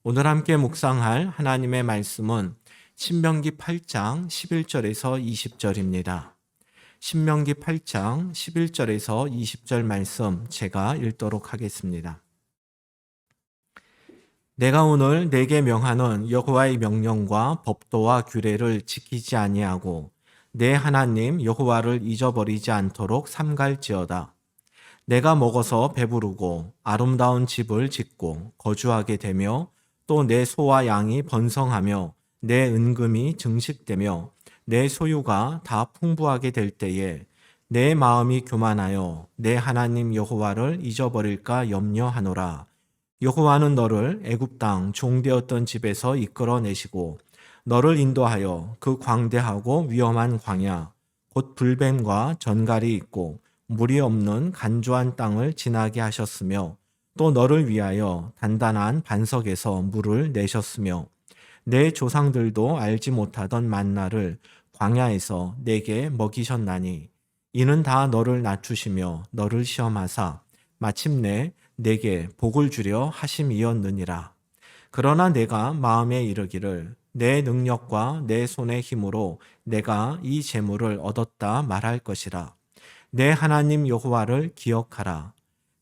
오늘 함께 묵상할 하나님의 말씀은 신명기 8장 11절에서 20절입니다. 신명기 8장 11절에서 20절 말씀 제가 읽도록 하겠습니다. 내가 오늘 내게 명하는 여호와의 명령과 법도와 규례를 지키지 아니하고 내 하나님 여호와를 잊어버리지 않도록 삼갈지어다. 내가 먹어서 배부르고 아름다운 집을 짓고 거주하게 되며 또 내 소와 양이 번성하며 내 은금이 증식되며 내 소유가 다 풍부하게 될 때에 내 마음이 교만하여 내 하나님 여호와를 잊어버릴까 염려하노라. 여호와는 너를 애굽 땅 종되었던 집에서 이끌어내시고 너를 인도하여 그 광대하고 위험한 광야 곧 불뱀과 전갈이 있고 물이 없는 간조한 땅을 지나게 하셨으며 또 너를 위하여 단단한 반석에서 물을 내셨으며 내 조상들도 알지 못하던 만나를 광야에서 내게 먹이셨나니 이는 다 너를 낮추시며 너를 시험하사 마침내 내게 복을 주려 하심이었느니라. 그러나 내가 마음에 이르기를 내 능력과 내 손의 힘으로 내가 이 재물을 얻었다 말할 것이라. 내 하나님 여호와를 기억하라.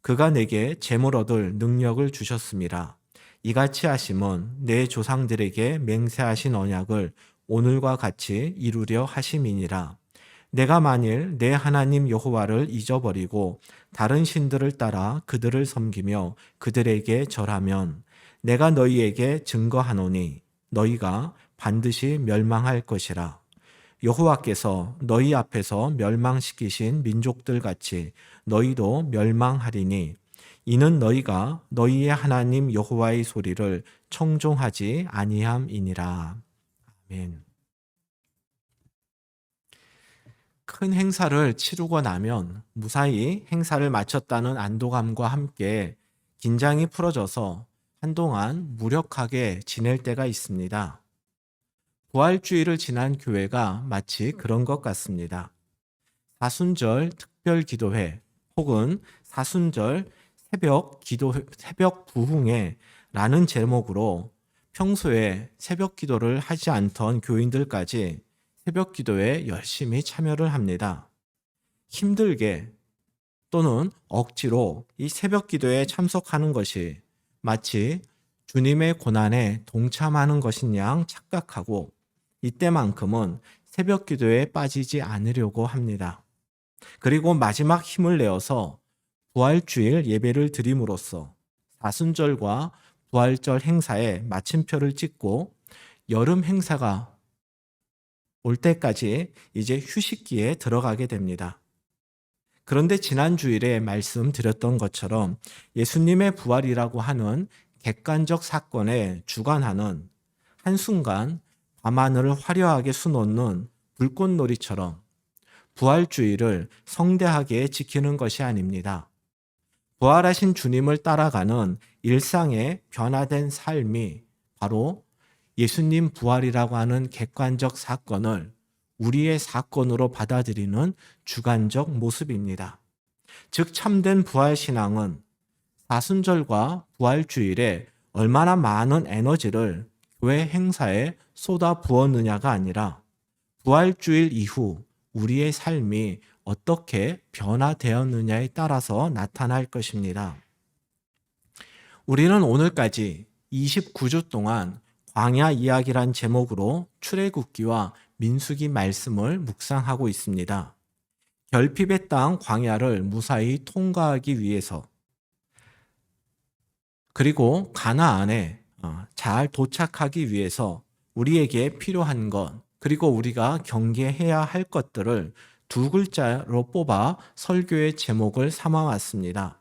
그가 내게 재물 얻을 능력을 주셨음이라. 이같이 하심은 내 조상들에게 맹세하신 언약을 오늘과 같이 이루려 하심이니라. 내가 만일 내 하나님 여호와를 잊어버리고 다른 신들을 따라 그들을 섬기며 그들에게 절하면 내가 너희에게 증거하노니 너희가 반드시 멸망할 것이라. 여호와께서 너희 앞에서 멸망시키신 민족들 같이 너희도 멸망하리니 이는 너희가 너희의 하나님 여호와의 소리를 청종하지 아니함이니라. 아멘. 큰 행사를 치르고 나면 무사히 행사를 마쳤다는 안도감과 함께 긴장이 풀어져서 한동안 무력하게 지낼 때가 있습니다. 부활주의를 지난 교회가 마치 그런 것 같습니다. 사순절 특별기도회 혹은 사순절 새벽 부흥회 라는 제목으로 평소에 새벽 기도를 하지 않던 교인들까지 새벽 기도에 열심히 참여를 합니다. 힘들게 또는 억지로 이 새벽 기도에 참석하는 것이 마치 주님의 고난에 동참하는 것인 양 착각하고 이때만큼은 새벽 기도에 빠지지 않으려고 합니다. 그리고 마지막 힘을 내어서 부활주일 예배를 드림으로써 사순절과 부활절 행사에 마침표를 찍고 여름 행사가 올 때까지 이제 휴식기에 들어가게 됩니다. 그런데 지난 주일에 말씀드렸던 것처럼 예수님의 부활이라고 하는 객관적 사건에 주관하는 한순간 밤하늘을 화려하게 수놓는 불꽃놀이처럼 부활주의를 성대하게 지키는 것이 아닙니다. 부활하신 주님을 따라가는 일상의 변화된 삶이 바로 예수님 부활이라고 하는 객관적 사건을 우리의 사건으로 받아들이는 주관적 모습입니다. 즉 참된 부활신앙은 사순절과 부활주일에 얼마나 많은 에너지를 교회 행사에 쏟아 부었느냐가 아니라 부활주일 이후 우리의 삶이 어떻게 변화되었느냐에 따라서 나타날 것입니다. 우리는 오늘까지 29주 동안 광야 이야기란 제목으로 출애굽기와 민수기 말씀을 묵상하고 있습니다. 결핍의 땅 광야를 무사히 통과하기 위해서 그리고 가나안에 잘 도착하기 위해서 우리에게 필요한 것 그리고 우리가 경계해야 할 것들을 두 글자로 뽑아 설교의 제목을 삼아왔습니다.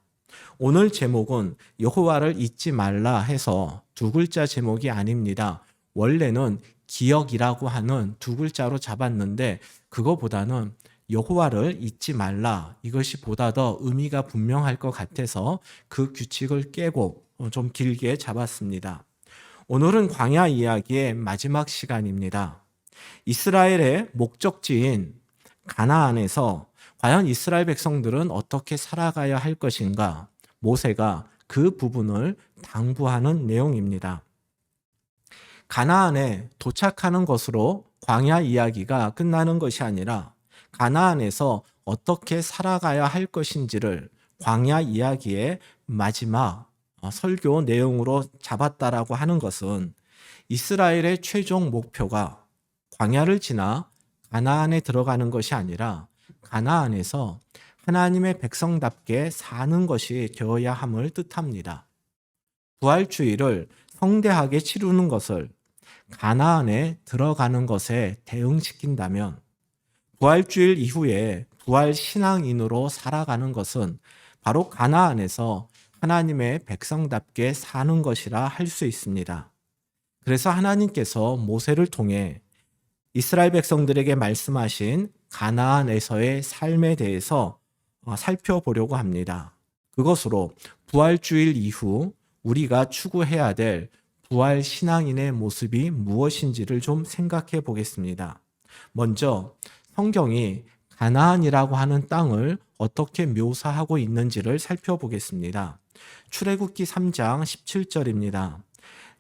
오늘 제목은 여호와를 잊지 말라 해서 두 글자 제목이 아닙니다. 원래는 기억이라고 하는 두 글자로 잡았는데 그거보다는 여호와를 잊지 말라 이것이 보다 더 의미가 분명할 것 같아서 그 규칙을 깨고 좀 길게 잡았습니다. 오늘은 광야 이야기의 마지막 시간입니다. 이스라엘의 목적지인 가나안에서 과연 이스라엘 백성들은 어떻게 살아가야 할 것인가? 모세가 그 부분을 당부하는 내용입니다. 가나안에 도착하는 것으로 광야 이야기가 끝나는 것이 아니라 가나안에서 어떻게 살아가야 할 것인지를 광야 이야기의 마지막 설교 내용으로 잡았다라고 하는 것은 이스라엘의 최종 목표가 광야를 지나 가나안에 들어가는 것이 아니라 가나안에서 하나님의 백성답게 사는 것이 되어야 함을 뜻합니다. 부활주의를 성대하게 치르는 것을 가나안에 들어가는 것에 대응시킨다면 부활주일 이후에 부활신앙인으로 살아가는 것은 바로 가나안에서 하나님의 백성답게 사는 것이라 할 수 있습니다. 그래서 하나님께서 모세를 통해 이스라엘 백성들에게 말씀하신 가나안에서의 삶에 대해서 살펴보려고 합니다. 그것으로 부활주일 이후 우리가 추구해야 될 부활 신앙인의 모습이 무엇인지를 좀 생각해 보겠습니다. 먼저 성경이 가나안이라고 하는 땅을 어떻게 묘사하고 있는지를 살펴보겠습니다. 출애굽기 3장 17절입니다.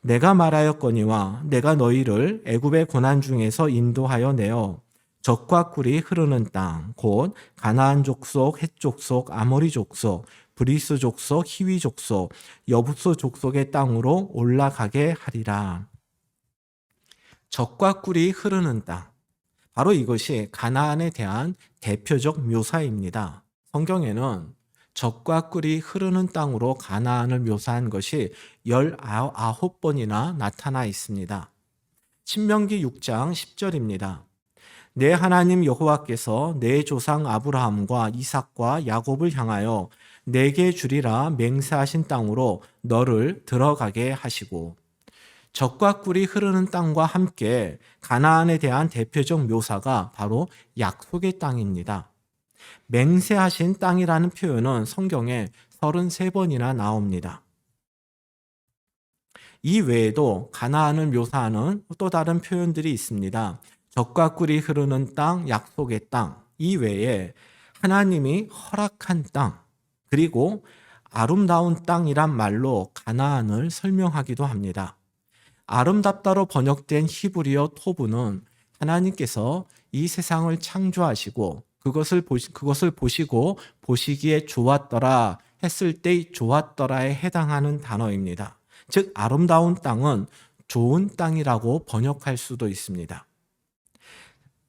내가 말하였거니와 내가 너희를 애굽의 고난 중에서 인도하여 내어 젖과 꿀이 흐르는 땅 곧 가나안 족속, 헷 족속, 아모리 족속, 브리스 족속, 히위 족속, 여부스 족속의 땅으로 올라가게 하리라. 젖과 꿀이 흐르는 땅. 바로 이것이 가나안에 대한 대표적 묘사입니다. 성경에는 젖과 꿀이 흐르는 땅으로 가나안을 묘사한 것이 19번이나 나타나 있습니다. 신명기 6장 10절입니다. 내 하나님 여호와께서 내 조상 아브라함과 이삭과 야곱을 향하여 내게 주리라 맹세하신 땅으로 너를 들어가게 하시고, 젖과 꿀이 흐르는 땅과 함께 가나안에 대한 대표적 묘사가 바로 약속의 땅입니다. 맹세하신 땅이라는 표현은 성경에 33번이나 나옵니다. 이 외에도 가나안을 묘사하는 또 다른 표현들이 있습니다. 젖과 꿀이 흐르는 땅, 약속의 땅, 이 외에 하나님이 허락한 땅, 그리고 아름다운 땅이란 말로 가나안을 설명하기도 합니다. 아름답다로 번역된 히브리어 토브는 하나님께서 이 세상을 창조하시고 그것을 보시고 보시기에 좋았더라 했을 때 좋았더라에 해당하는 단어입니다. 즉 아름다운 땅은 좋은 땅이라고 번역할 수도 있습니다.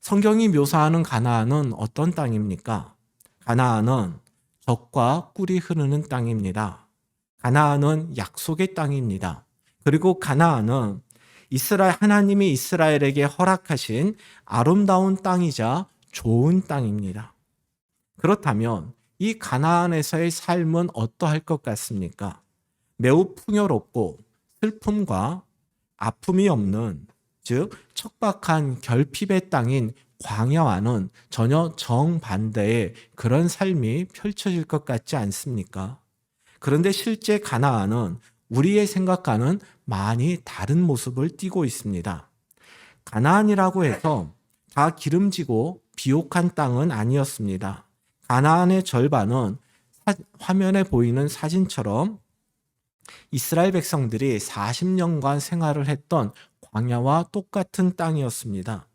성경이 묘사하는 가나안은 어떤 땅입니까? 가나안은 젖과 꿀이 흐르는 땅입니다. 가나안은 약속의 땅입니다. 그리고 가나안은 하나님이 이스라엘에게 허락하신 아름다운 땅이자 좋은 땅입니다. 그렇다면 이 가나안에서의 삶은 어떠할 것 같습니까? 매우 풍요롭고 슬픔과 아픔이 없는, 즉 척박한 결핍의 땅인 광야와는 전혀 정반대의 그런 삶이 펼쳐질 것 같지 않습니까? 그런데 실제 가나안은 우리의 생각과는 많이 다른 모습을 띠고 있습니다. 가나안이라고 해서 다 기름지고 비옥한 땅은 아니었습니다. 가나안의 절반은 화면에 보이는 사진처럼 이스라엘 백성들이 40년간 생활을 했던 광야와 똑같은 땅이었습니다.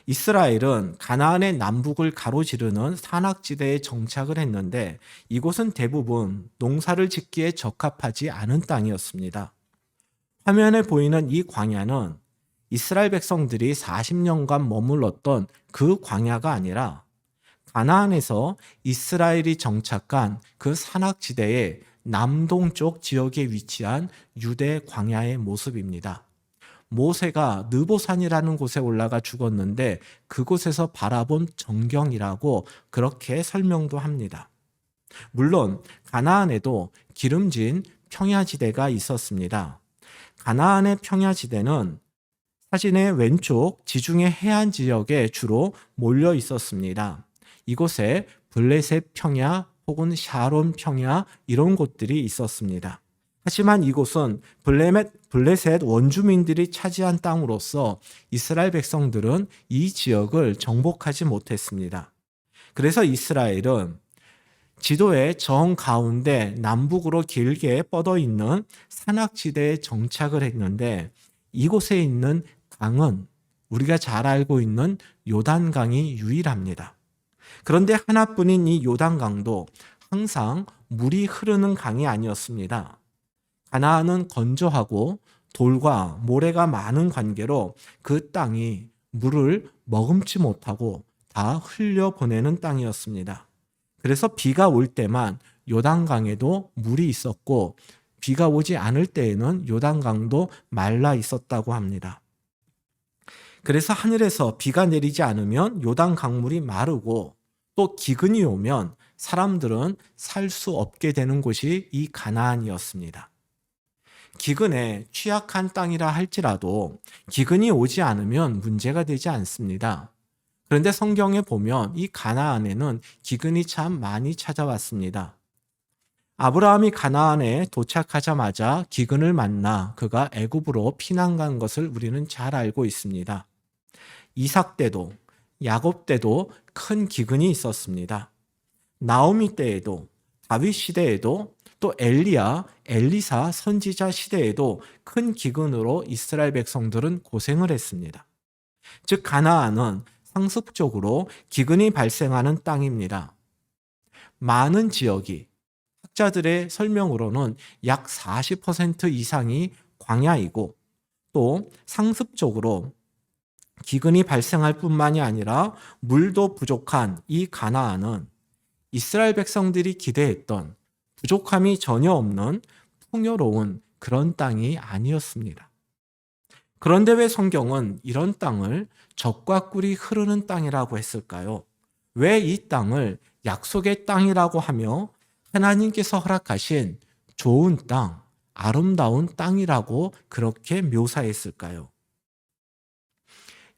이스라엘은 가나안의 남북을 가로지르는 산악지대에 정착을 했는데 이곳은 대부분 농사를 짓기에 적합하지 않은 땅이었습니다. 화면에 보이는 이 광야는 이스라엘 백성들이 40년간 머물렀던 그 광야가 아니라 가나안에서 이스라엘이 정착한 그 산악지대의 남동쪽 지역에 위치한 유대 광야의 모습입니다. 모세가 느보산이라는 곳에 올라가 죽었는데 그곳에서 바라본 전경이라고 그렇게 설명도 합니다. 물론 가나안에도 기름진 평야지대가 있었습니다. 가나안의 평야지대는 사진의 왼쪽 지중해 해안 지역에 주로 몰려 있었습니다. 이곳에 블레셋 평야 혹은 샤론 평야 이런 곳들이 있었습니다. 하지만 이곳은 블레셋 원주민들이 차지한 땅으로서 이스라엘 백성들은 이 지역을 정복하지 못했습니다. 그래서 이스라엘은 지도의 정 가운데 남북으로 길게 뻗어 있는 산악지대에 정착을 했는데 이곳에 있는 강은 우리가 잘 알고 있는 요단강이 유일합니다. 그런데 하나뿐인 이 요단강도 항상 물이 흐르는 강이 아니었습니다. 가나안은 건조하고 돌과 모래가 많은 관계로 그 땅이 물을 머금지 못하고 다 흘려보내는 땅이었습니다. 그래서 비가 올 때만 요단강에도 물이 있었고 비가 오지 않을 때에는 요단강도 말라 있었다고 합니다. 그래서 하늘에서 비가 내리지 않으면 요단 강물이 마르고 또 기근이 오면 사람들은 살 수 없게 되는 곳이 이 가나안이었습니다. 기근에 취약한 땅이라 할지라도 기근이 오지 않으면 문제가 되지 않습니다. 그런데 성경에 보면 이 가나안에는 기근이 참 많이 찾아왔습니다. 아브라함이 가나안에 도착하자마자 기근을 만나 그가 애굽으로 피난 간 것을 우리는 잘 알고 있습니다. 이삭 때도 야곱 때도 큰 기근이 있었습니다. 나오미 때에도 다윗 시대에도 또 엘리야, 엘리사 선지자 시대에도 큰 기근으로 이스라엘 백성들은 고생을 했습니다. 즉 가나안은 상습적으로 기근이 발생하는 땅입니다. 많은 지역이 학자들의 설명으로는 약 40% 이상이 광야이고 또 상습적으로 기근이 발생할 뿐만이 아니라 물도 부족한 이 가나안은 이스라엘 백성들이 기대했던 부족함이 전혀 없는 풍요로운 그런 땅이 아니었습니다. 그런데 왜 성경은 이런 땅을 젖과 꿀이 흐르는 땅이라고 했을까요? 왜 이 땅을 약속의 땅이라고 하며 하나님께서 허락하신 좋은 땅, 아름다운 땅이라고 그렇게 묘사했을까요?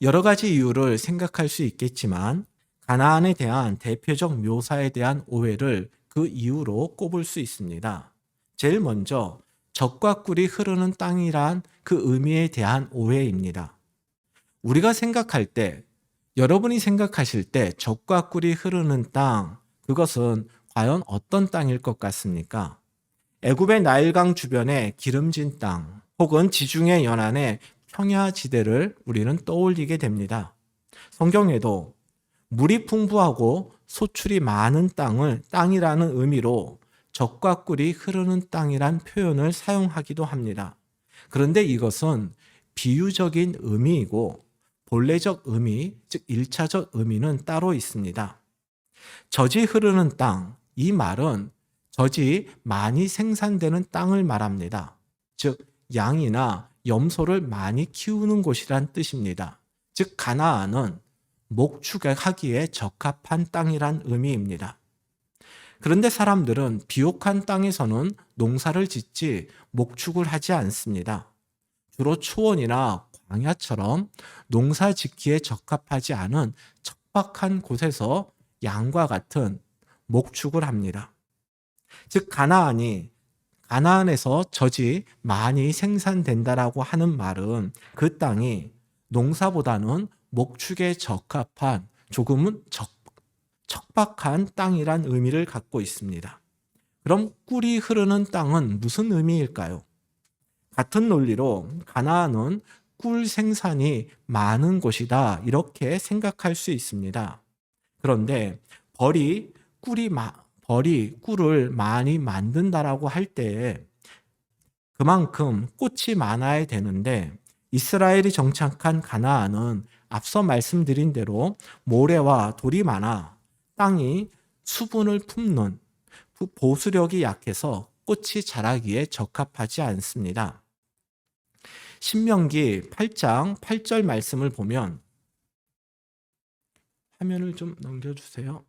여러 가지 이유를 생각할 수 있겠지만 가나안에 대한 대표적 묘사에 대한 오해를 그 이유로 꼽을 수 있습니다. 제일 먼저 젖과 꿀이 흐르는 땅이란 그 의미에 대한 오해입니다. 우리가 생각할 때, 여러분이 생각하실 때 젖과 꿀이 흐르는 땅, 그것은 과연 어떤 땅일 것 같습니까? 애굽의 나일강 주변의 기름진 땅 혹은 지중해 연안의 평야지대를 우리는 떠올리게 됩니다. 성경에도 물이 풍부하고 소출이 많은 땅이라는 의미로 젖과 꿀이 흐르는 땅이란 표현을 사용하기도 합니다. 그런데 이것은 비유적인 의미이고 본래적 의미, 즉 1차적 의미는 따로 있습니다. 젖이 흐르는 땅, 이 말은 젖이 많이 생산되는 땅을 말합니다. 즉 양이나 염소를 많이 키우는 곳이란 뜻입니다. 즉 가나안은 목축하기에 적합한 땅이란 의미입니다. 그런데 사람들은 비옥한 땅에서는 농사를 짓지 목축을 하지 않습니다. 주로 초원이나 광야처럼 농사 짓기에 적합하지 않은 척박한 곳에서 양과 같은 목축을 합니다. 즉 가나안에서 젖이 많이 생산된다라고 하는 말은 그 땅이 농사보다는 목축에 적합한 조금은 척박한 땅이란 의미를 갖고 있습니다. 그럼 꿀이 흐르는 땅은 무슨 의미일까요? 같은 논리로 가나안은 꿀 생산이 많은 곳이다 이렇게 생각할 수 있습니다. 그런데 벌이 꿀을 많이 만든다라고 할 때 그만큼 꽃이 많아야 되는데 이스라엘이 정착한 가나안은 앞서 말씀드린 대로 모래와 돌이 많아 땅이 수분을 품는 보수력이 약해서 꽃이 자라기에 적합하지 않습니다. 신명기 8장 8절 말씀을 보면 화면을 좀 넘겨주세요.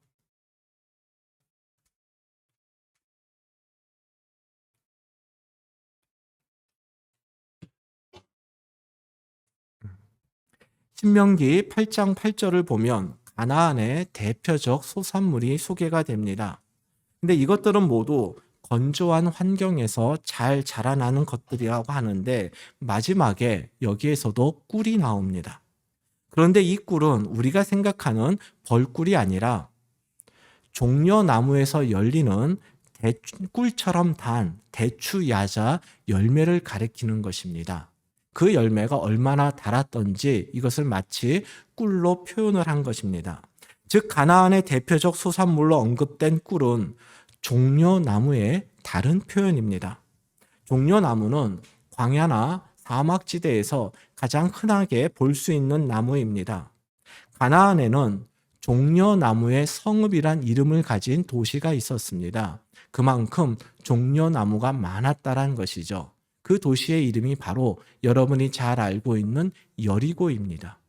신명기 8장 8절을 보면 가나안의 대표적 소산물이 소개가 됩니다. 근데 이것들은 모두 건조한 환경에서 잘 자라나는 것들이라고 하는데 마지막에 여기에서도 꿀이 나옵니다. 그런데 이 꿀은 우리가 생각하는 벌꿀이 아니라 종려나무에서 열리는 꿀처럼 단 대추 야자 열매를 가리키는 것입니다. 그 열매가 얼마나 달았던지 이것을 마치 꿀로 표현을 한 것입니다. 즉 가나안의 대표적 소산물로 언급된 꿀은 종려나무의 다른 표현입니다. 종려나무는 광야나 사막지대에서 가장 흔하게 볼 수 있는 나무입니다. 가나안에는 종려나무의 성읍이란 이름을 가진 도시가 있었습니다. 그만큼 종려나무가 많았다는 것이죠. 그 도시의 이름이 바로 여러분이 잘 알고 있는 여리고입니다.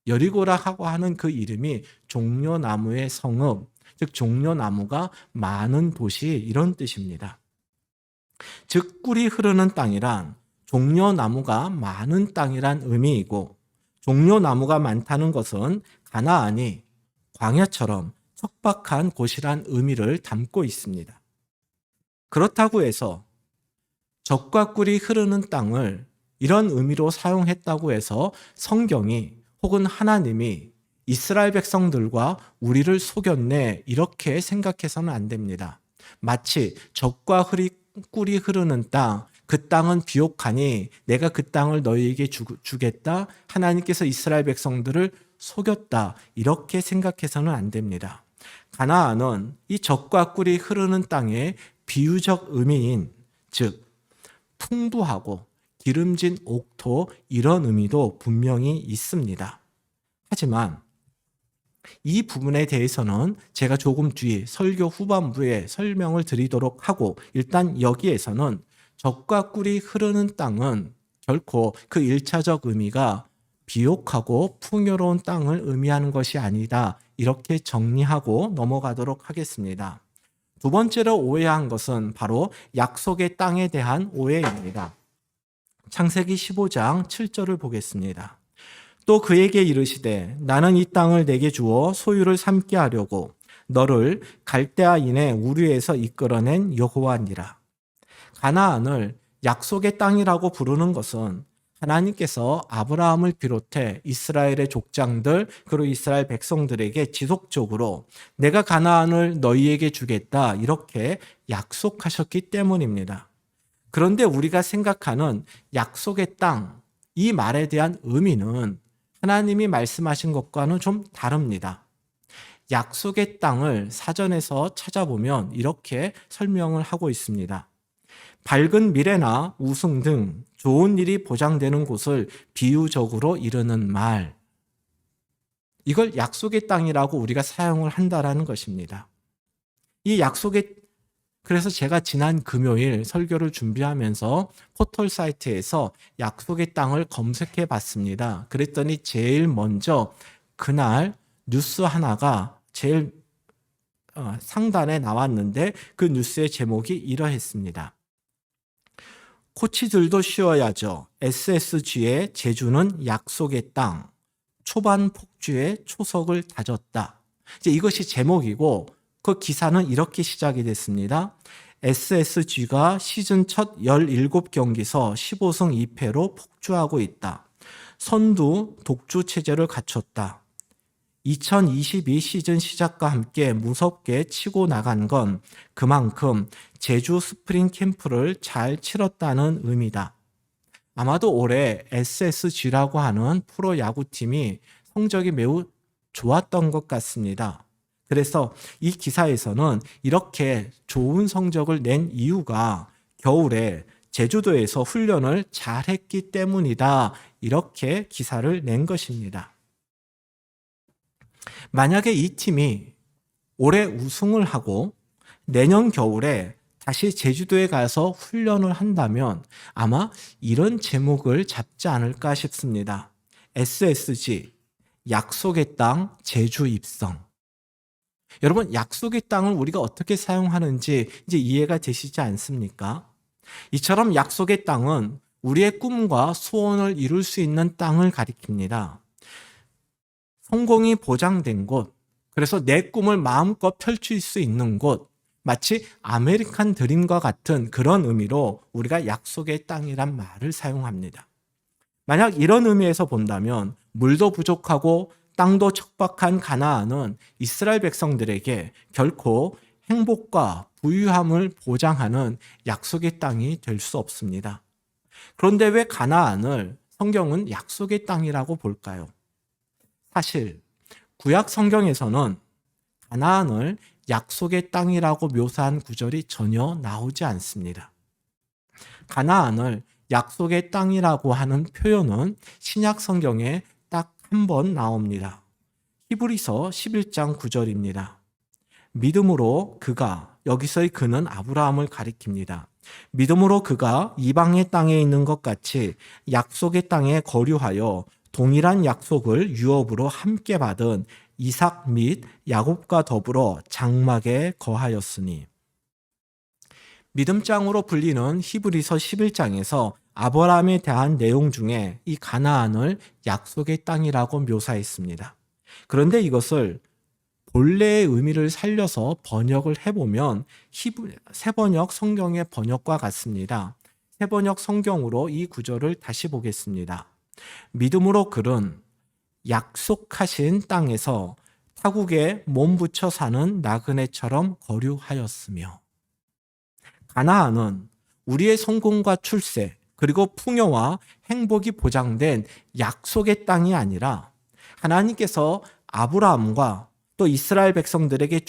여리고라고 하는 그 이름이 종려나무의 성읍, 즉 종려나무가 많은 도시 이런 뜻입니다. 즉 꿀이 흐르는 땅이란 종려나무가 많은 땅이란 의미이고, 종려나무가 많다는 것은 가나안이 광야처럼 척박한 곳이란 의미를 담고 있습니다. 그렇다고 해서 젖과 꿀이 흐르는 땅을 이런 의미로 사용했다고 해서 성경이 혹은 하나님이 이스라엘 백성들과 우리를 속였네 이렇게 생각해서는 안 됩니다. 마치 젖과 꿀이 흐르는 땅, 그 땅은 비옥하니 내가 그 땅을 너희에게 주겠다. 하나님께서 이스라엘 백성들을 속였다. 이렇게 생각해서는 안 됩니다. 가나안은 이 젖과 꿀이 흐르는 땅의 비유적 의미인, 즉 풍부하고 기름진 옥토 이런 의미도 분명히 있습니다. 하지만 이 부분에 대해서는 제가 조금 뒤 설교 후반부에 설명을 드리도록 하고, 일단 여기에서는 젖과 꿀이 흐르는 땅은 결코 그 1차적 의미가 비옥하고 풍요로운 땅을 의미하는 것이 아니다. 이렇게 정리하고 넘어가도록 하겠습니다. 두 번째로 오해한 것은 바로 약속의 땅에 대한 오해입니다. 창세기 15장 7절을 보겠습니다. 또 그에게 이르시되 나는 이 땅을 내게 주어 소유를 삼게 하려고 너를 갈대아인의 우르에서 이끌어낸 여호와니라. 가나안을 약속의 땅이라고 부르는 것은 하나님께서 아브라함을 비롯해 이스라엘의 족장들 그리고 이스라엘 백성들에게 지속적으로 내가 가나안을 너희에게 주겠다 이렇게 약속하셨기 때문입니다. 그런데 우리가 생각하는 약속의 땅, 이 말에 대한 의미는 하나님이 말씀하신 것과는 좀 다릅니다. 약속의 땅을 사전에서 찾아보면 이렇게 설명을 하고 있습니다. 밝은 미래나 우승 등 좋은 일이 보장되는 곳을 비유적으로 이르는 말. 이걸 약속의 땅이라고 우리가 사용을 한다라는 것입니다. 그래서 제가 지난 금요일 설교를 준비하면서 포털 사이트에서 약속의 땅을 검색해 봤습니다. 그랬더니 제일 먼저 그날 뉴스 하나가 제일 상단에 나왔는데 그 뉴스의 제목이 이러했습니다. 코치들도 쉬어야죠. SSG의 제주는 약속의 땅. 초반 폭주에 초석을 다졌다. 이제 이것이 제목이고 그 기사는 이렇게 시작이 됐습니다. SSG가 시즌 첫 17경기서 15승 2패로 폭주하고 있다. 선두 독주 체제를 갖췄다. 2022 시즌 시작과 함께 무섭게 치고 나간 건 그만큼 제주 스프링 캠프를 잘 치렀다는 의미다. 아마도 올해 SSG라고 하는 프로 야구팀이 성적이 매우 좋았던 것 같습니다. 그래서 이 기사에서는 이렇게 좋은 성적을 낸 이유가 겨울에 제주도에서 훈련을 잘했기 때문이다. 이렇게 기사를 낸 것입니다. 만약에 이 팀이 올해 우승을 하고 내년 겨울에 다시 제주도에 가서 훈련을 한다면 아마 이런 제목을 잡지 않을까 싶습니다. SSG, 약속의 땅 제주 입성. 여러분, 약속의 땅을 우리가 어떻게 사용하는지 이제 이해가 되시지 않습니까? 이처럼 약속의 땅은 우리의 꿈과 소원을 이룰 수 있는 땅을 가리킵니다. 성공이 보장된 곳, 그래서 내 꿈을 마음껏 펼칠 수 있는 곳, 마치 아메리칸 드림과 같은 그런 의미로 우리가 약속의 땅이란 말을 사용합니다. 만약 이런 의미에서 본다면 물도 부족하고 땅도 척박한 가나안은 이스라엘 백성들에게 결코 행복과 부유함을 보장하는 약속의 땅이 될 수 없습니다. 그런데 왜 가나안을 성경은 약속의 땅이라고 볼까요? 사실 구약 성경에서는 가나안을 약속의 땅이라고 묘사한 구절이 전혀 나오지 않습니다. 가나안을 약속의 땅이라고 하는 표현은 신약 성경에 딱 한 번 나옵니다. 히브리서 11장 9절입니다. 믿음으로 그가, 여기서의 그는 아브라함을 가리킵니다. 믿음으로 그가 이방의 땅에 있는 것 같이 약속의 땅에 거류하여 동일한 약속을 유업으로 함께 받은 이삭 및 야곱과 더불어 장막에 거하였으니. 믿음장으로 불리는 히브리서 11장에서 아브라함에 대한 내용 중에 이 가나안을 약속의 땅이라고 묘사했습니다. 그런데 이것을 본래의 의미를 살려서 번역을 해보면 새번역 성경의 번역과 같습니다. 새번역 성경으로 이 구절을 다시 보겠습니다. 믿음으로 그는 약속하신 땅에서 타국에 몸붙여 사는 나그네처럼 거류하였으며. 가나안은 우리의 성공과 출세 그리고 풍요와 행복이 보장된 약속의 땅이 아니라 하나님께서 아브라함과 또 이스라엘 백성들에게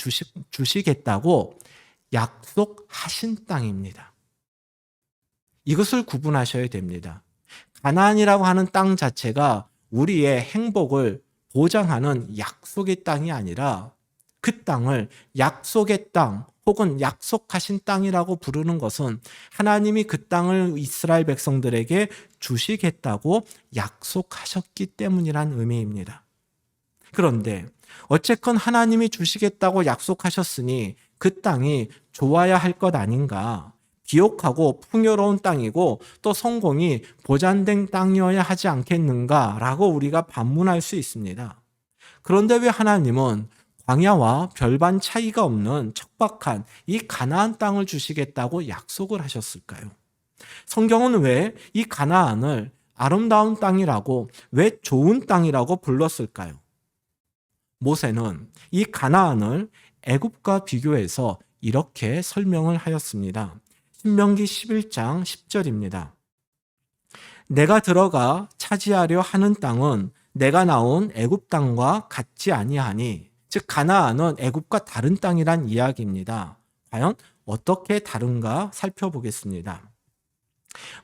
주시겠다고 약속하신 땅입니다. 이것을 구분하셔야 됩니다. 가나안이라고 하는 땅 자체가 우리의 행복을 보장하는 약속의 땅이 아니라 그 땅을 약속의 땅 혹은 약속하신 땅이라고 부르는 것은 하나님이 그 땅을 이스라엘 백성들에게 주시겠다고 약속하셨기 때문이란 의미입니다. 그런데 어쨌건 하나님이 주시겠다고 약속하셨으니 그 땅이 좋아야 할 것 아닌가? 비옥하고 풍요로운 땅이고 또 성공이 보장된 땅이어야 하지 않겠는가라고 우리가 반문할 수 있습니다. 그런데 왜 하나님은 광야와 별반 차이가 없는 척박한 이 가나안 땅을 주시겠다고 약속을 하셨을까요? 성경은 왜 이 가나안을 아름다운 땅이라고, 왜 좋은 땅이라고 불렀을까요? 모세는 이 가나안을 애굽과 비교해서 이렇게 설명을 하였습니다. 신명기 11장 10절입니다. 내가 들어가 차지하려 하는 땅은 내가 나온 애굽 땅과 같지 아니하니, 즉 가나안은 애굽과 다른 땅이란 이야기입니다. 과연 어떻게 다른가 살펴보겠습니다.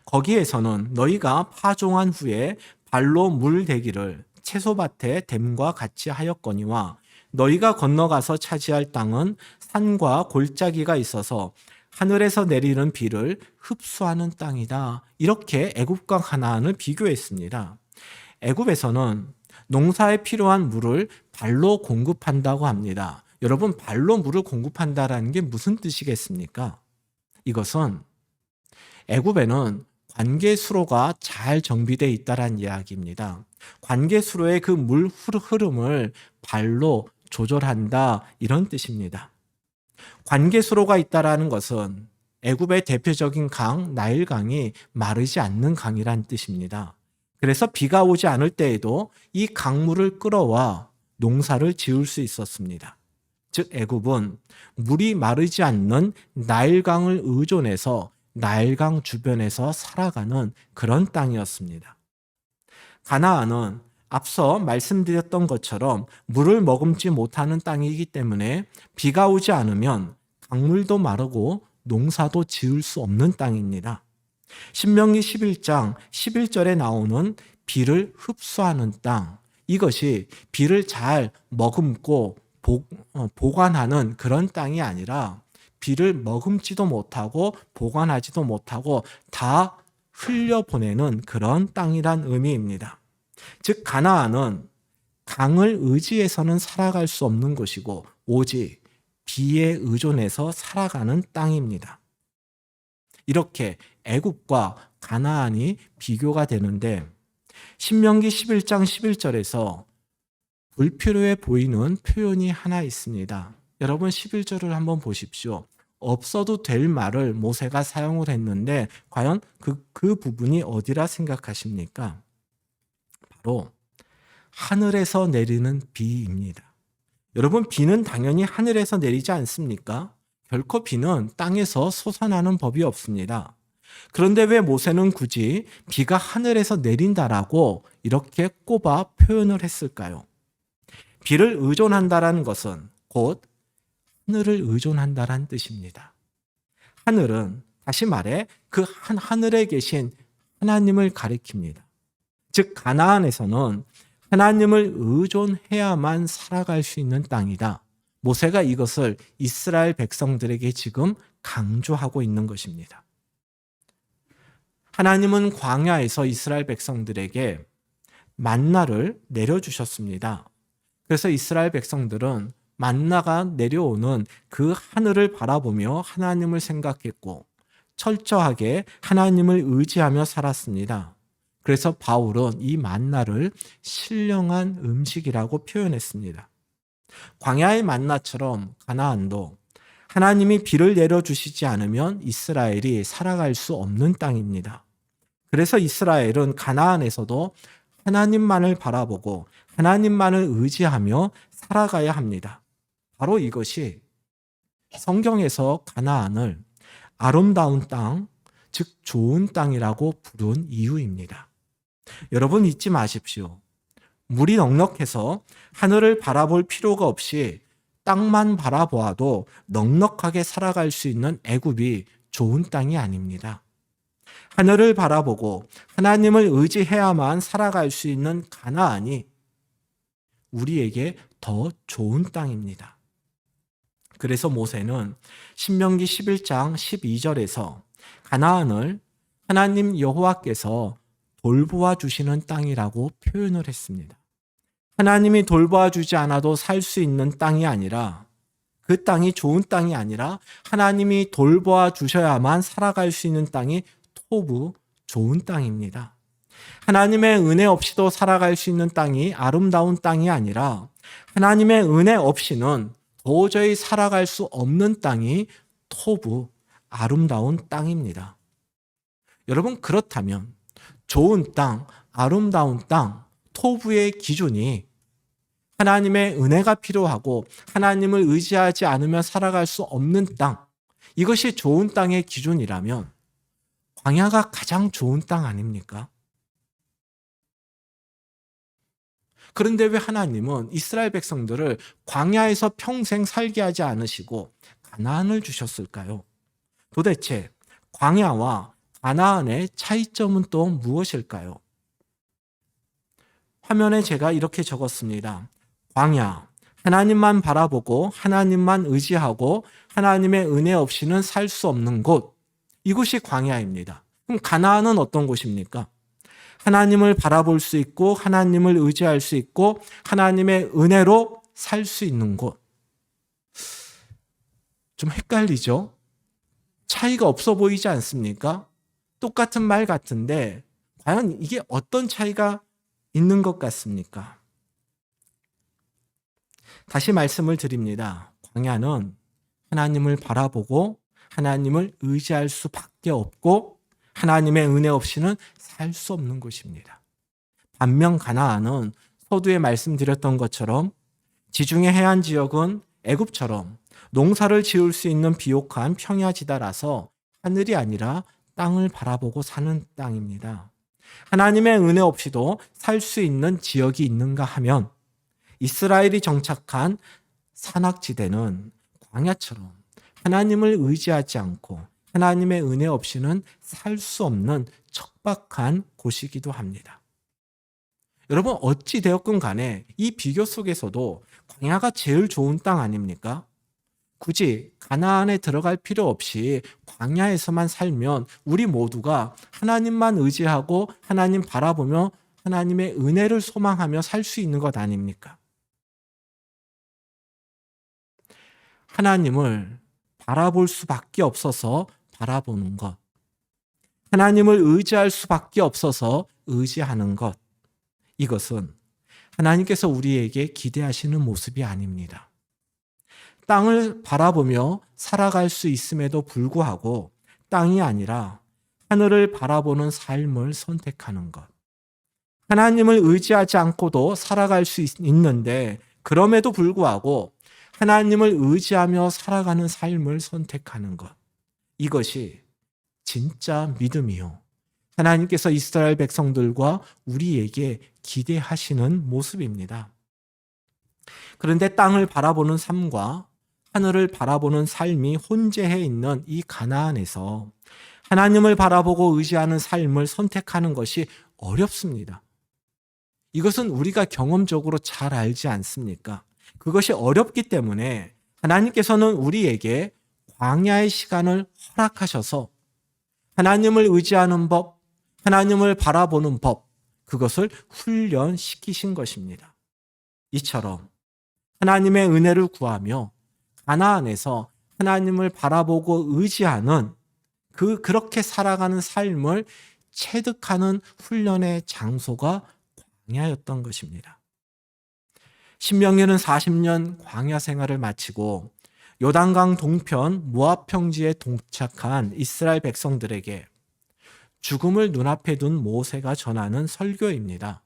거기에서는 너희가 파종한 후에 발로 물 대기를 채소밭에 댐과 같이 하였거니와 너희가 건너가서 차지할 땅은 산과 골짜기가 있어서 하늘에서 내리는 비를 흡수하는 땅이다. 이렇게 애굽과 가나안을 비교했습니다. 애굽에서는 농사에 필요한 물을 발로 공급한다고 합니다. 여러분, 발로 물을 공급한다라는 게 무슨 뜻이겠습니까? 이것은 애굽에는 관계수로가 잘 정비되어 있다는 이야기입니다. 관계수로의 그 물 흐름을 발로 조절한다, 이런 뜻입니다. 관계수로가 있다라는 것은 애굽의 대표적인 강 나일강이 마르지 않는 강이란 뜻입니다. 그래서 비가 오지 않을 때에도 이 강물을 끌어와 농사를 지을 수 있었습니다. 즉 애굽은 물이 마르지 않는 나일강을 의존해서 나일강 주변에서 살아가는 그런 땅이었습니다. 가나안은 앞서 말씀드렸던 것처럼 물을 머금지 못하는 땅이기 때문에 비가 오지 않으면 강물도 마르고 농사도 지을 수 없는 땅입니다. 신명기 11장 11절에 나오는 비를 흡수하는 땅, 이것이 비를 잘 머금고 보관하는 그런 땅이 아니라 비를 머금지도 못하고 보관하지도 못하고 다 흘려보내는 그런 땅이란 의미입니다. 즉 가나안은 강을 의지해서는 살아갈 수 없는 곳이고 오직 비에 의존해서 살아가는 땅입니다. 이렇게 애굽과 가나안이 비교가 되는데 신명기 11장 11절에서 불필요해 보이는 표현이 하나 있습니다. 여러분 11절을 한번 보십시오. 없어도 될 말을 모세가 사용을 했는데 과연 그 부분이 어디라 생각하십니까? 바로 하늘에서 내리는 비입니다. 여러분 비는 당연히 하늘에서 내리지 않습니까? 결코 비는 땅에서 솟아나는 법이 없습니다. 그런데 왜 모세는 굳이 비가 하늘에서 내린다라고 이렇게 꼽아 표현을 했을까요? 비를 의존한다라는 것은 곧 하늘을 의존한다라는 뜻입니다. 하늘은 다시 말해 그 하늘에 계신 하나님을 가리킵니다. 즉 가나안에서는 하나님을 의존해야만 살아갈 수 있는 땅이다. 모세가 이것을 이스라엘 백성들에게 지금 강조하고 있는 것입니다. 하나님은 광야에서 이스라엘 백성들에게 만나를 내려주셨습니다. 그래서 이스라엘 백성들은 만나가 내려오는 그 하늘을 바라보며 하나님을 생각했고 철저하게 하나님을 의지하며 살았습니다. 그래서 바울은 이 만나를 신령한 음식이라고 표현했습니다. 광야의 만나처럼 가나안도 하나님이 비를 내려주시지 않으면 이스라엘이 살아갈 수 없는 땅입니다. 그래서 이스라엘은 가나안에서도 하나님만을 바라보고 하나님만을 의지하며 살아가야 합니다. 바로 이것이 성경에서 가나안을 아름다운 땅, 즉 좋은 땅이라고 부른 이유입니다. 여러분 잊지 마십시오. 물이 넉넉해서 하늘을 바라볼 필요가 없이 땅만 바라보아도 넉넉하게 살아갈 수 있는 애굽이 좋은 땅이 아닙니다. 하늘을 바라보고 하나님을 의지해야만 살아갈 수 있는 가나안이 우리에게 더 좋은 땅입니다. 그래서 모세는 신명기 11장 12절에서 가나안을 하나님 여호와께서 돌보아 주시는 땅이라고 표현을 했습니다. 하나님이 돌보아 주지 않아도 살 수 있는 땅이 아니라 그 땅이 좋은 땅이 아니라 하나님이 돌보아 주셔야만 살아갈 수 있는 땅이 토부 좋은 땅입니다. 하나님의 은혜 없이도 살아갈 수 있는 땅이 아름다운 땅이 아니라 하나님의 은혜 없이는 도저히 살아갈 수 없는 땅이 토부 아름다운 땅입니다. 여러분 그렇다면 좋은 땅, 아름다운 땅, 토부의 기준이 하나님의 은혜가 필요하고 하나님을 의지하지 않으면 살아갈 수 없는 땅, 이것이 좋은 땅의 기준이라면 광야가 가장 좋은 땅 아닙니까? 그런데 왜 하나님은 이스라엘 백성들을 광야에서 평생 살게 하지 않으시고 가나안을 주셨을까요? 도대체 광야와 가나안의 차이점은 또 무엇일까요? 화면에 제가 이렇게 적었습니다. 광야, 하나님만 바라보고 하나님만 의지하고 하나님의 은혜 없이는 살 수 없는 곳, 이곳이 광야입니다. 그럼 가나안은 어떤 곳입니까? 하나님을 바라볼 수 있고 하나님을 의지할 수 있고 하나님의 은혜로 살 수 있는 곳. 좀 헷갈리죠? 차이가 없어 보이지 않습니까? 똑같은 말 같은데 과연 이게 어떤 차이가 있는 것 같습니까? 다시 말씀을 드립니다. 광야는 하나님을 바라보고 하나님을 의지할 수밖에 없고 하나님의 은혜 없이는 살 수 없는 곳입니다. 반면 가나안은 서두에 말씀드렸던 것처럼 지중해 해안 지역은 애굽처럼 농사를 지을 수 있는 비옥한 평야지대라서 하늘이 아니라 땅을 바라보고 사는 땅입니다. 하나님의 은혜 없이도 살 수 있는 지역이 있는가 하면 이스라엘이 정착한 산악지대는 광야처럼 하나님을 의지하지 않고 하나님의 은혜 없이는 살 수 없는 척박한 곳이기도 합니다. 여러분 어찌 되었건 간에 이 비교 속에서도 광야가 제일 좋은 땅 아닙니까? 굳이 가나안에 들어갈 필요 없이 광야에서만 살면 우리 모두가 하나님만 의지하고 하나님 바라보며 하나님의 은혜를 소망하며 살 수 있는 것 아닙니까? 하나님을 바라볼 수밖에 없어서 바라보는 것, 하나님을 의지할 수밖에 없어서 의지하는 것, 이것은 하나님께서 우리에게 기대하시는 모습이 아닙니다. 땅을 바라보며 살아갈 수 있음에도 불구하고 땅이 아니라 하늘을 바라보는 삶을 선택하는 것. 하나님을 의지하지 않고도 살아갈 수 있는데 그럼에도 불구하고 하나님을 의지하며 살아가는 삶을 선택하는 것. 이것이 진짜 믿음이요. 하나님께서 이스라엘 백성들과 우리에게 기대하시는 모습입니다. 그런데 땅을 바라보는 삶과 하늘을 바라보는 삶이 혼재해 있는 이 가나안에서 하나님을 바라보고 의지하는 삶을 선택하는 것이 어렵습니다. 이것은 우리가 경험적으로 잘 알지 않습니까? 그것이 어렵기 때문에 하나님께서는 우리에게 광야의 시간을 허락하셔서 하나님을 의지하는 법, 하나님을 바라보는 법, 그것을 훈련시키신 것입니다. 이처럼 하나님의 은혜를 구하며 가나안에서 하나님을 바라보고 의지하는 그렇게 살아가는 삶을 체득하는 훈련의 장소가 광야였던 것입니다. 신명기는 40년 광야 생활을 마치고 요단강 동편 모압 평지에 도착한 이스라엘 백성들에게 죽음을 눈앞에 둔 모세가 전하는 설교입니다.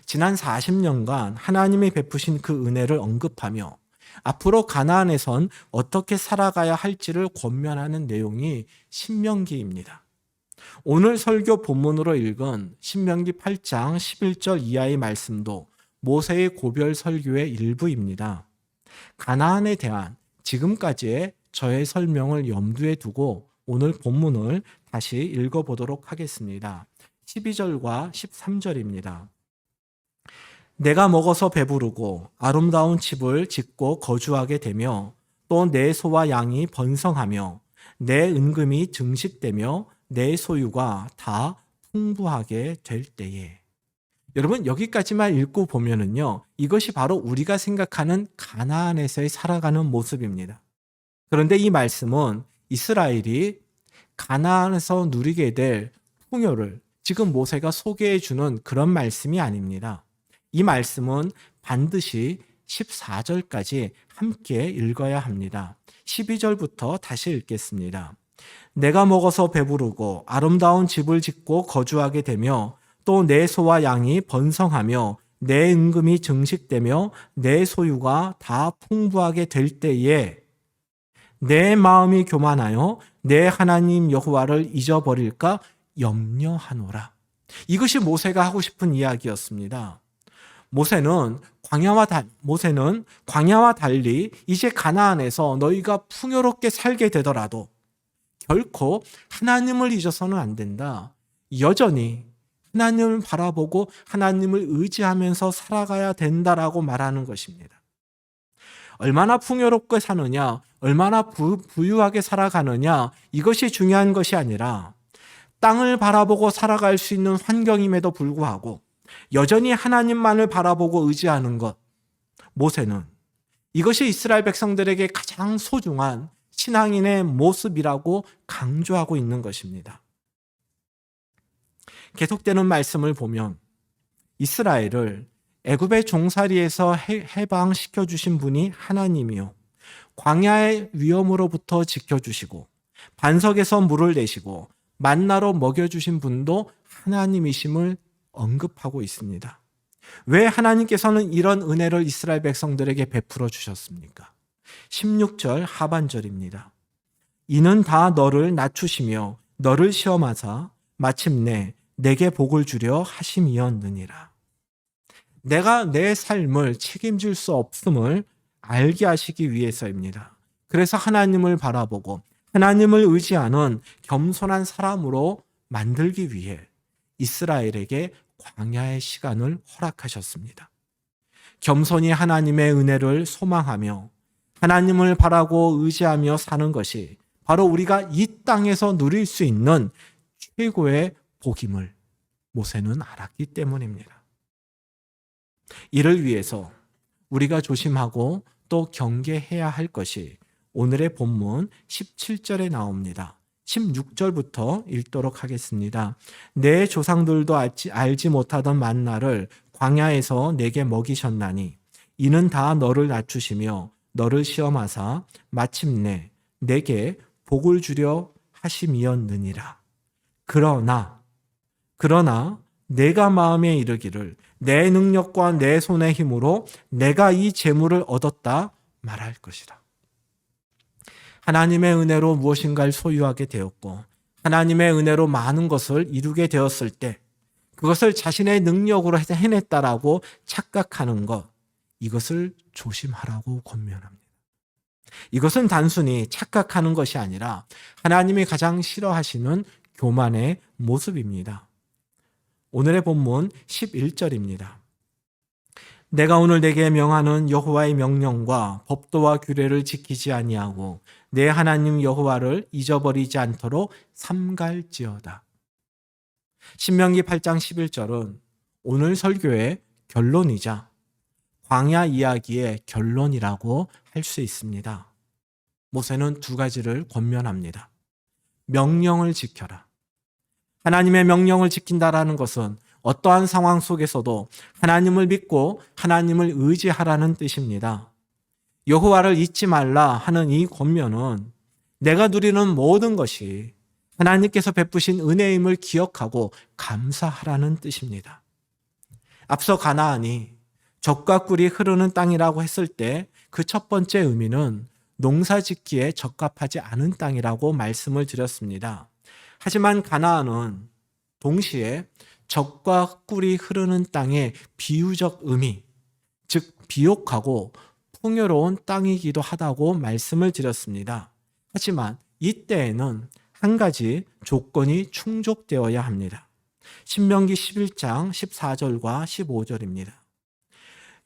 지난 40년간 하나님이 베푸신 그 은혜를 언급하며 앞으로 가나안에선 어떻게 살아가야 할지를 권면하는 내용이 신명기입니다. 오늘 설교 본문으로 읽은 신명기 8장 11절 이하의 말씀도 모세의 고별 설교의 일부입니다. 가나안에 대한 지금까지의 저의 설명을 염두에 두고 오늘 본문을 다시 읽어보도록 하겠습니다. 12절과 13절입니다. 내가 먹어서 배부르고 아름다운 집을 짓고 거주하게 되며 또 내 소와 양이 번성하며 내 은금이 증식되며 내 소유가 다 풍부하게 될 때에. 여러분, 여기까지만 읽고 보면은요, 이것이 바로 우리가 생각하는 가나안에서의 살아가는 모습입니다. 그런데 이 말씀은 이스라엘이 가나안에서 누리게 될 풍요를 지금 모세가 소개해 주는 그런 말씀이 아닙니다. 이 말씀은 반드시 14절까지 함께 읽어야 합니다. 12절부터 다시 읽겠습니다. 내가 먹어서 배부르고 아름다운 집을 짓고 거주하게 되며 또 내 소와 양이 번성하며 내 은금이 증식되며 내 소유가 다 풍부하게 될 때에 내 마음이 교만하여 내 하나님 여호와를 잊어버릴까 염려하노라. 이것이 모세가 하고 싶은 이야기였습니다. 모세는 광야와 달리 이제 가나안에서 너희가 풍요롭게 살게 되더라도 결코 하나님을 잊어서는 안 된다. 여전히 하나님을 바라보고 하나님을 의지하면서 살아가야 된다라고 말하는 것입니다. 얼마나 풍요롭게 사느냐, 얼마나 부유하게 살아가느냐, 이것이 중요한 것이 아니라 땅을 바라보고 살아갈 수 있는 환경임에도 불구하고 여전히 하나님만을 바라보고 의지하는 것, 모세는 이것이 이스라엘 백성들에게 가장 소중한 신앙인의 모습이라고 강조하고 있는 것입니다. 계속되는 말씀을 보면 이스라엘을 애굽의 종살이에서 해방시켜 주신 분이 하나님이요, 광야의 위험으로부터 지켜주시고 반석에서 물을 내시고 만나로 먹여주신 분도 하나님이심을 언급하고 있습니다. 왜 하나님께서는 이런 은혜를 이스라엘 백성들에게 베풀어 주셨습니까? 16절 하반절입니다. 이는 다 너를 낮추시며 너를 시험하사 마침내 내게 복을 주려 하심이었느니라. 내가 내 삶을 책임질 수 없음을 알게 하시기 위해서입니다. 그래서 하나님을 바라보고 하나님을 의지하는 겸손한 사람으로 만들기 위해 이스라엘에게 광야의 시간을 허락하셨습니다. 겸손히 하나님의 은혜를 소망하며 하나님을 바라고 의지하며 사는 것이 바로 우리가 이 땅에서 누릴 수 있는 최고의 복임을 모세는 알았기 때문입니다. 이를 위해서 우리가 조심하고 또 경계해야 할 것이 오늘의 본문 17절에 나옵니다. 16절부터 읽도록 하겠습니다. 내 조상들도 알지 못하던 만나를 광야에서 내게 먹이셨나니 이는 다 너를 낮추시며 너를 시험하사 마침내 내게 복을 주려 하심이었느니라. 그러나 내가 마음에 이르기를 내 능력과 내 손의 힘으로 내가 이 재물을 얻었다 말할 것이라. 하나님의 은혜로 무엇인가를 소유하게 되었고 하나님의 은혜로 많은 것을 이루게 되었을 때 그것을 자신의 능력으로 해냈다라고 착각하는 것, 이것을 조심하라고 권면합니다. 이것은 단순히 착각하는 것이 아니라 하나님이 가장 싫어하시는 교만의 모습입니다. 오늘의 본문 11절입니다. 내가 오늘 내게 명하는 여호와의 명령과 법도와 규례를 지키지 아니하고 내 하나님 여호와를 잊어버리지 않도록 삼갈지어다. 신명기 8장 11절은 오늘 설교의 결론이자 광야 이야기의 결론이라고 할 수 있습니다. 모세는 두 가지를 권면합니다. 명령을 지켜라. 하나님의 명령을 지킨다라는 것은 어떠한 상황 속에서도 하나님을 믿고 하나님을 의지하라는 뜻입니다. 여호와를 잊지 말라 하는 이 권면은 내가 누리는 모든 것이 하나님께서 베푸신 은혜임을 기억하고 감사하라는 뜻입니다. 앞서 가나안이 젖과 꿀이 흐르는 땅이라고 했을 때 그 첫 번째 의미는 농사 짓기에 적합하지 않은 땅이라고 말씀을 드렸습니다. 하지만 가나안은 동시에 젖과 꿀이 흐르는 땅의 비유적 의미, 즉 비옥하고 풍요로운 땅이기도 하다고 말씀을 드렸습니다. 하지만 이때에는 한 가지 조건이 충족되어야 합니다. 신명기 11장 14절과 15절입니다.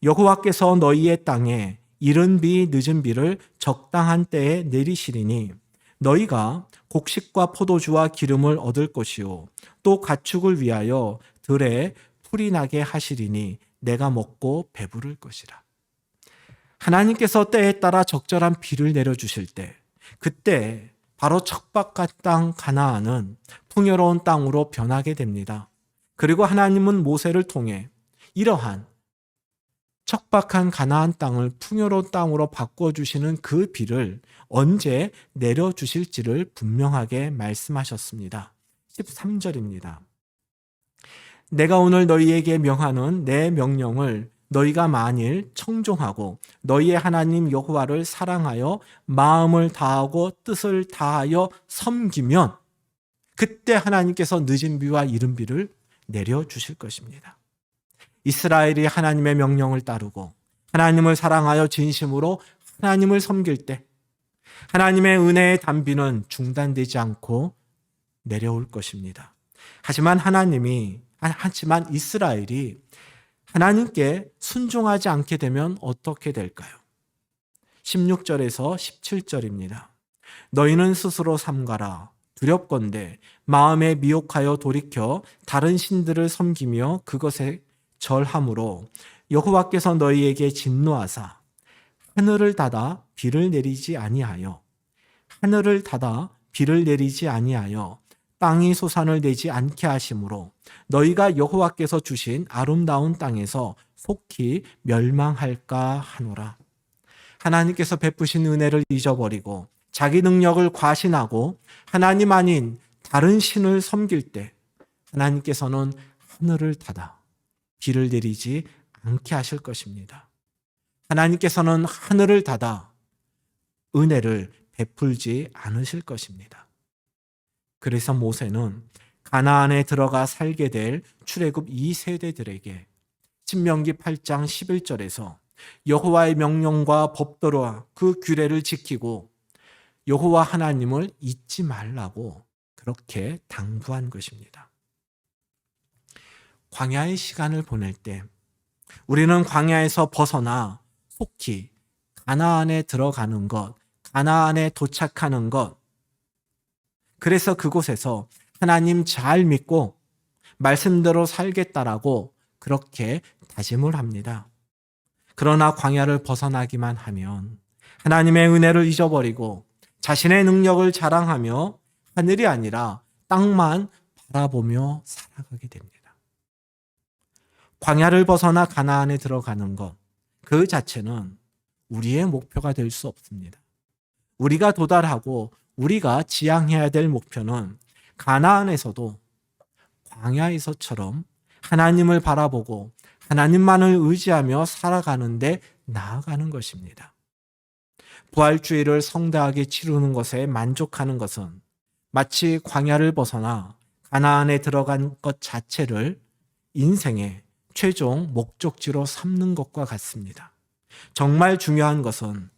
여호와께서 너희의 땅에 이른 비 늦은 비를 적당한 때에 내리시리니 너희가 곡식과 포도주와 기름을 얻을 것이요 또 가축을 위하여 들에 풀이 나게 하시리니 내가 먹고 배부를 것이라. 하나님께서 때에 따라 적절한 비를 내려주실 때 그때 바로 척박한 땅 가나안은 풍요로운 땅으로 변하게 됩니다. 그리고 하나님은 모세를 통해 이러한 척박한 가나안 땅을 풍요로운 땅으로 바꿔주시는 그 비를 언제 내려주실지를 분명하게 말씀하셨습니다. 13절입니다. 내가 오늘 너희에게 명하는 내 명령을 너희가 만일 청종하고 너희의 하나님 여호와를 사랑하여 마음을 다하고 뜻을 다하여 섬기면 그때 하나님께서 늦은 비와 이른 비를 내려주실 것입니다. 이스라엘이 하나님의 명령을 따르고 하나님을 사랑하여 진심으로 하나님을 섬길 때 하나님의 은혜의 단비는 중단되지 않고 내려올 것입니다. 하지만 이스라엘이 하나님께 순종하지 않게 되면 어떻게 될까요? 16절에서 17절입니다. 너희는 스스로 삼가라. 두렵건대 마음에 미혹하여 돌이켜 다른 신들을 섬기며 그것에 절함으로 여호와께서 너희에게 진노하사 하늘을 닫아 비를 내리지 아니하여 땅이 소산을 내지 않게 하심으로 너희가 여호와께서 주신 아름다운 땅에서 속히 멸망할까 하노라. 하나님께서 베푸신 은혜를 잊어버리고 자기 능력을 과신하고 하나님 아닌 다른 신을 섬길 때 하나님께서는 하늘을 닫아 비를 내리지 않게 하실 것입니다. 하나님께서는 하늘을 닫아 은혜를 베풀지 않으실 것입니다. 그래서 모세는 가나안에 들어가 살게 될 출애굽 2세대들에게 신명기 8장 11절에서 여호와의 명령과 법도와 그 규례를 지키고 여호와 하나님을 잊지 말라고 그렇게 당부한 것입니다. 광야의 시간을 보낼 때 우리는 광야에서 벗어나 속히 가나안에 들어가는 것, 가나안에 도착하는 것, 그래서 그곳에서 하나님 잘 믿고 말씀대로 살겠다라고 그렇게 다짐을 합니다. 그러나 광야를 벗어나기만 하면 하나님의 은혜를 잊어버리고 자신의 능력을 자랑하며 하늘이 아니라 땅만 바라보며 살아가게 됩니다. 광야를 벗어나 가나안에 들어가는 것, 그 자체는 우리의 목표가 될 수 없습니다. 우리가 도달하고 우리가 지향해야 될 목표는 가나안에서도 광야에서처럼 하나님을 바라보고 하나님만을 의지하며 살아가는데 나아가는 것입니다. 부활주의를 성대하게 치르는 것에 만족하는 것은 마치 광야를 벗어나 가나안에 들어간 것 자체를 인생의 최종 목적지로 삼는 것과 같습니다. 정말 중요한 것은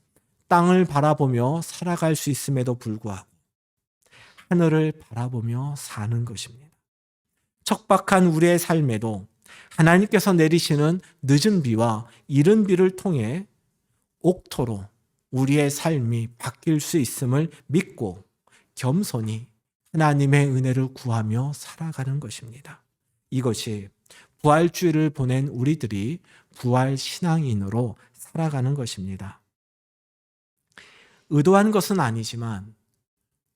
땅을 바라보며 살아갈 수 있음에도 불구하고 하늘을 바라보며 사는 것입니다. 척박한 우리의 삶에도 하나님께서 내리시는 늦은 비와 이른 비를 통해 옥토로 우리의 삶이 바뀔 수 있음을 믿고 겸손히 하나님의 은혜를 구하며 살아가는 것입니다. 이것이 부활주의를 보낸 우리들이 부활 신앙인으로 살아가는 것입니다. 의도한 것은 아니지만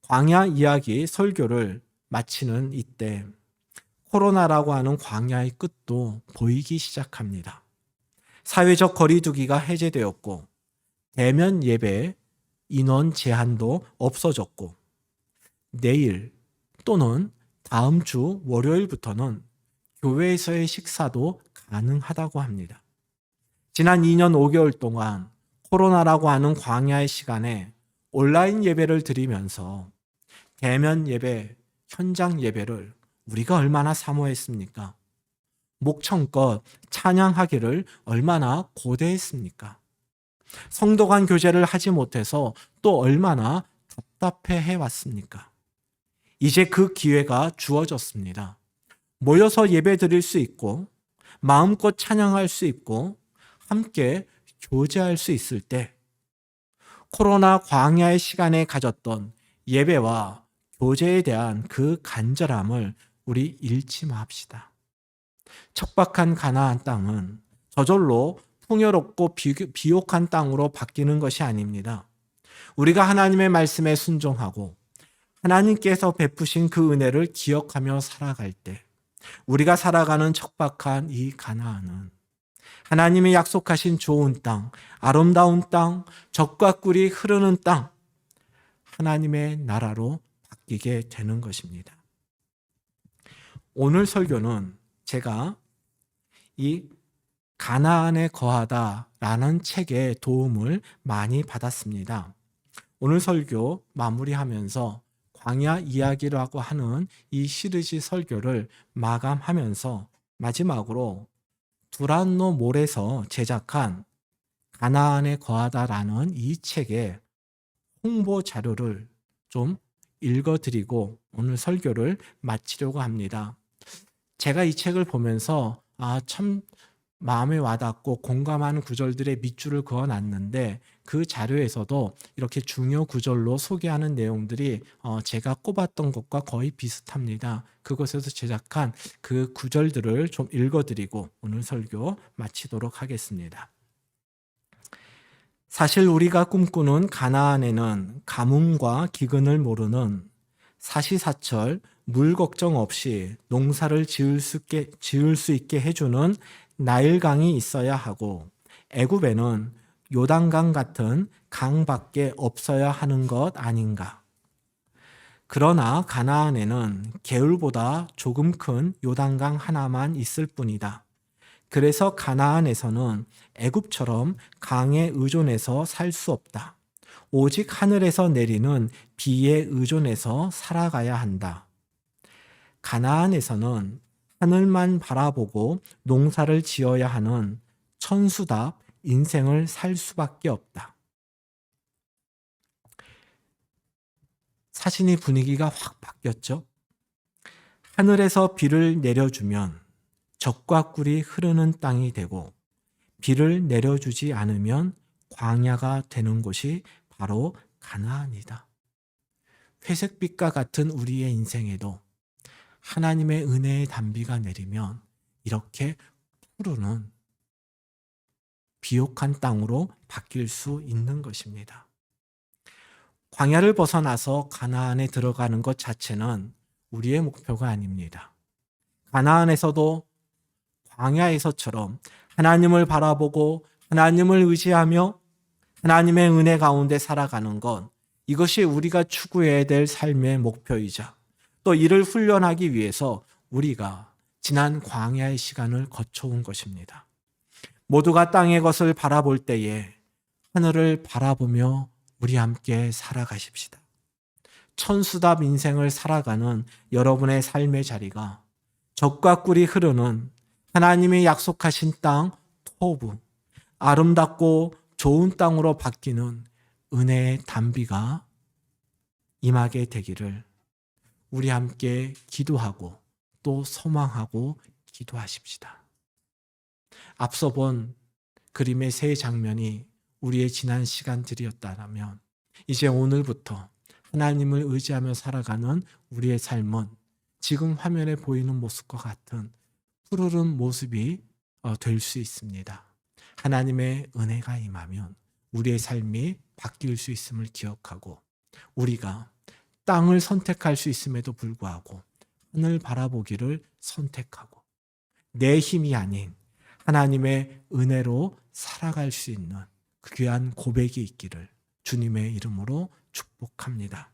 광야 이야기 설교를 마치는 이때 코로나라고 하는 광야의 끝도 보이기 시작합니다. 사회적 거리두기가 해제되었고 대면 예배 인원 제한도 없어졌고 내일 또는 다음 주 월요일부터는 교회에서의 식사도 가능하다고 합니다. 지난 2년 5개월 동안 코로나라고 하는 광야의 시간에 온라인 예배를 드리면서 대면 예배, 현장 예배를 우리가 얼마나 사모했습니까? 목청껏 찬양하기를 얼마나 고대했습니까? 성도 간 교제를 하지 못해서 또 얼마나 답답해 해왔습니까? 이제 그 기회가 주어졌습니다. 모여서 예배 드릴 수 있고 마음껏 찬양할 수 있고 함께 교제할 수 있을 때 코로나 광야의 시간에 가졌던 예배와 교제에 대한 그 간절함을 우리 잃지 맙시다. 척박한 가나안 땅은 저절로 풍요롭고 비옥한 땅으로 바뀌는 것이 아닙니다. 우리가 하나님의 말씀에 순종하고 하나님께서 베푸신 그 은혜를 기억하며 살아갈 때 우리가 살아가는 척박한 이 가나안은 하나님이 약속하신 좋은 땅, 아름다운 땅, 젖과 꿀이 흐르는 땅, 하나님의 나라로 바뀌게 되는 것입니다. 오늘 설교는 제가 이 가나안에 거하다라는 책의 도움을 많이 받았습니다. 오늘 설교 마무리하면서 광야 이야기라고 하는 이 시리즈 설교를 마감하면서 마지막으로 두란노 몰에서 제작한 가나안에 거하다라는 이 책의 홍보 자료를 좀 읽어드리고 오늘 설교를 마치려고 합니다. 제가 이 책을 보면서 참 마음에 와닿고 공감하는 구절들의 밑줄을 그어놨는데 그 자료에서도 이렇게 중요 구절로 소개하는 내용들이 제가 꼽았던 것과 거의 비슷합니다. 그곳에서 제작한 그 구절들을 좀 읽어드리고 오늘 설교 마치도록 하겠습니다. 사실 우리가 꿈꾸는 가나안에는 가뭄과 기근을 모르는 사시사철 물 걱정 없이 농사를 지을 수 있게 해주는 나일강이 있어야 하고 애굽에는 요단강 같은 강밖에 없어야 하는 것 아닌가. 그러나 가나안에는 개울보다 조금 큰 요단강 하나만 있을 뿐이다. 그래서 가나안에서는 애굽처럼 강에 의존해서 살 수 없다. 오직 하늘에서 내리는 비에 의존해서 살아가야 한다. 가나안에서는 하늘만 바라보고 농사를 지어야 하는 천수답 인생을 살 수밖에 없다. 사진의 분위기가 확 바뀌었죠. 하늘에서 비를 내려주면 젖과 꿀이 흐르는 땅이 되고 비를 내려주지 않으면 광야가 되는 곳이 바로 가나안이다. 회색빛과 같은 우리의 인생에도 하나님의 은혜의 단비가 내리면 이렇게 푸르는 비옥한 땅으로 바뀔 수 있는 것입니다. 광야를 벗어나서 가나안에 들어가는 것 자체는 우리의 목표가 아닙니다. 가나안에서도 광야에서처럼 하나님을 바라보고 하나님을 의지하며 하나님의 은혜 가운데 살아가는 것, 이것이 우리가 추구해야 될 삶의 목표이자 또 이를 훈련하기 위해서 우리가 지난 광야의 시간을 거쳐온 것입니다. 모두가 땅의 것을 바라볼 때에 하늘을 바라보며 우리 함께 살아가십시다. 천수답 인생을 살아가는 여러분의 삶의 자리가 젖과 꿀이 흐르는 하나님이 약속하신 땅 토부, 아름답고 좋은 땅으로 바뀌는 은혜의 단비가 임하게 되기를 우리 함께 기도하고 또 소망하고 기도하십시다. 앞서 본 그림의 세 장면이 우리의 지난 시간들이었다면 이제 오늘부터 하나님을 의지하며 살아가는 우리의 삶은 지금 화면에 보이는 모습과 같은 푸르른 모습이 될 수 있습니다. 하나님의 은혜가 임하면 우리의 삶이 바뀔 수 있음을 기억하고 우리가 땅을 선택할 수 있음에도 불구하고 하늘 바라보기를 선택하고 내 힘이 아닌 하나님의 은혜로 살아갈 수 있는 그 귀한 고백이 있기를 주님의 이름으로 축복합니다.